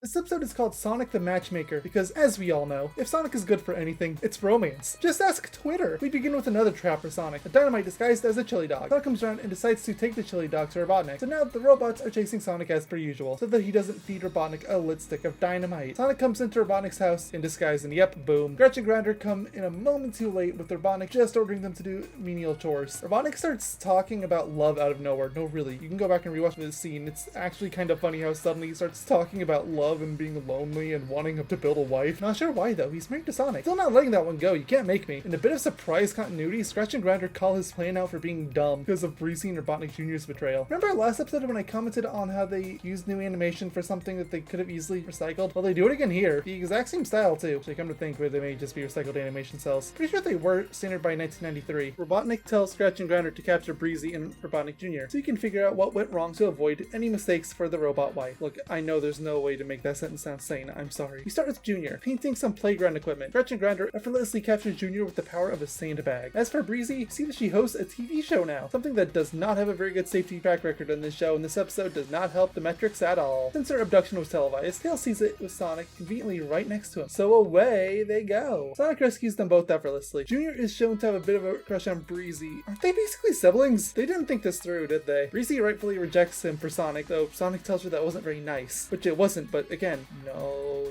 This episode is called Sonic the Matchmaker because, as we all know, if Sonic is good for anything, it's romance. Just ask Twitter! We begin with another trap for Sonic, a dynamite disguised as a chili dog. Sonic comes around and decides to take the chili dog to Robotnik, so now the robots are chasing Sonic as per usual, so that he doesn't feed Robotnik a lit stick of dynamite. Sonic comes into Robotnik's house in disguise, and yep, boom. Gretch and Grinder come in a moment too late with Robotnik just ordering them to do menial chores. Robotnik starts talking about love out of nowhere. No, really, you can go back and rewatch this scene. It's actually kind of funny how suddenly he starts talking about love and being lonely and wanting to build a wife. Not sure why though, he's married to Sonic. Still not letting that one go, you can't make me. In a bit of surprise continuity, Scratch and Grinder call his plan out for being dumb because of Breezy and Robotnik Jr.'s betrayal. Remember our last episode when I commented on how they used new animation for something that they could have easily recycled? Well, they do it again here. The exact same style too. So come to think where they may just be recycled animation cells. Pretty sure they were standard by 1993. Robotnik tells Scratch and Grinder to capture Breezy and Robotnik Jr. so he can figure out what went wrong to avoid any mistakes for the robot wife. Look, I know there's no way to make that sentence sound sane. I'm sorry. We start with Junior, painting some playground equipment. Scratch and Grinder effortlessly captures Junior with the power of a sandbag. As for Breezy, see that she hosts a TV show now, something that does not have a very good safety track record on this show, and this episode does not help the metrics at all. Since her abduction was televised, Tails sees it with Sonic conveniently right next to him, so away they go. Sonic rescues them both effortlessly. Junior is shown to have a bit of a crush on Breezy. Aren't they basically siblings? They didn't think this through, did they? Breezy rightfully rejects him for Sonic, though Sonic tells her that wasn't very nice, which it wasn't, but again, no.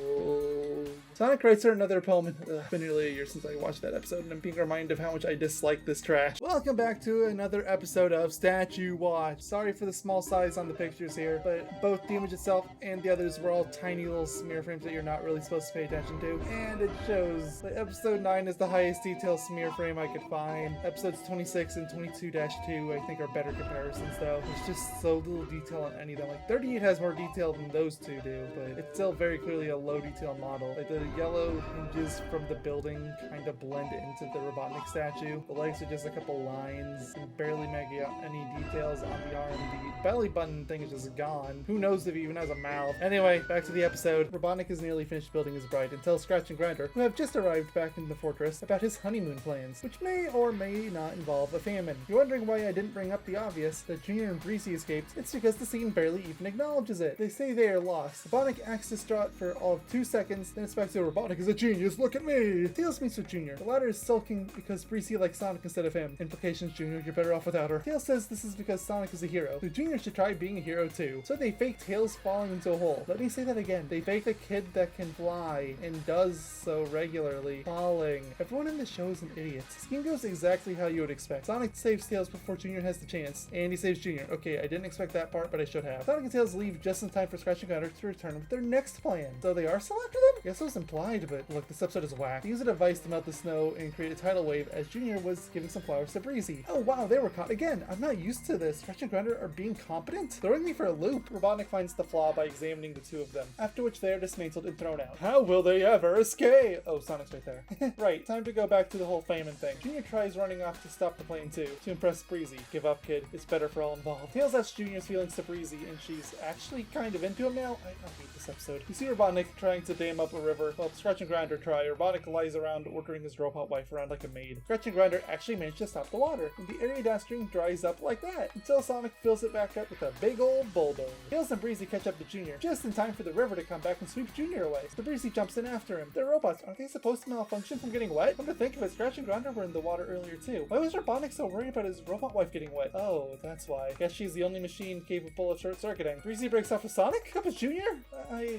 Sonic writes her another poem. It's been nearly a year since I watched that episode, and I'm being reminded of how much I dislike this trash. Welcome back to another episode of Statue Watch. Sorry for the small size on the pictures here, but both the image itself and the others were all tiny little smear frames that you're not really supposed to pay attention to. And it shows that episode 9 is the highest detail smear frame I could find. Episodes 26 and 22-2 I think are better comparisons though. There's just so little detail on any of them. Like 38 has more detail than those two do, but it's still very clearly a low detail model. Like the yellow hinges from the building kind of blend into the Robotnik statue. The legs are just a couple lines and barely make out any details on the arm. The belly button thing is just gone. Who knows if he even has a mouth. Anyway, back to the episode. Robotnik is nearly finished building his bride and tells Scratch and Grinder, who have just arrived back in the fortress, about his honeymoon plans, which may or may not involve a famine. You're wondering why I didn't bring up the obvious, that Junior and Breezy escaped. It's because the scene barely even acknowledges it. They say they are lost. Robotnik acts distraught for all of 2 seconds, then it's back to Robotnik is a genius, look at me! Tails meets with Junior. The latter is sulking because Breezy likes Sonic instead of him. Implications, Junior, you're better off without her. Tails says this is because Sonic is a hero, so Junior should try being a hero too. So they fake Tails falling into a hole. Let me say that again. They fake a kid that can fly, and does so regularly, falling. Everyone in the show is an idiot. The scheme goes exactly how you would expect. Sonic saves Tails before Junior has the chance, and he saves Junior. Okay, I didn't expect that part, but I should have. Sonic and Tails leave just in time for Scratch and Grinder to return with their next plan. So they are still after them? I guess it was implied, but look, this episode is whack. They use a device to melt the snow and create a tidal wave as Junior was giving some flowers to Breezy. Oh wow, they were caught again. I'm not used to this. Scratch and Grinder are being competent, throwing me for a loop. Robotnik finds the flaw by examining the two of them, after which they are dismantled and thrown out. How will they ever escape? Oh, Sonic's right there. Right, time to go back to the whole famine thing. Junior tries running off to stop the plane too, to impress Breezy. Give up, kid. It's better for all involved. Tails asks Junior's feelings to Breezy, and she's actually kind of into him now. I hate this episode. You see Robotnik trying to dam up a river, while Scratch and Grinder try. Robotnik lies around ordering his robot wife around like a maid. Scratch and Grinder actually managed to stop the water, and the area downstream dries up like that, until Sonic fills it back up with a big old bulldozer. Tails and Breezy catch up to Junior, just in time for the river to come back and sweep Junior away. So Breezy jumps in after him. They're robots. Aren't they supposed to malfunction from getting wet? Come to think of it, Scratch and Grinder were in the water earlier too. Why was Robotnik so worried about his robot wife getting wet? Oh, that's why. Guess she's the only machine capable of short-circuiting. Breezy breaks off with Sonic? Up as Junior? I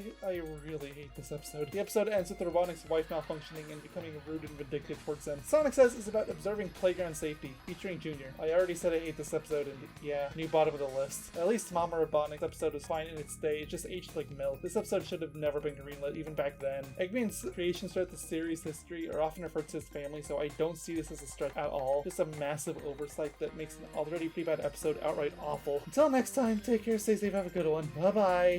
really hate this episode. The episode ends with Robotnik's wife malfunctioning and becoming rude and vindictive towards them. Sonic says it's about observing playground safety, featuring Junior. I already said I hate this episode, and yeah, new bottom of the list. At least Mama Robotnik's episode was fine in its day, it just aged like milk. This episode should have never been greenlit, even back then. Eggman's creations throughout the series history are often referred to as family, so I don't see this as a stretch at all. Just a massive oversight that makes an already pretty bad episode outright awful. Until next time, take care, stay safe, have a good one. Bye-bye!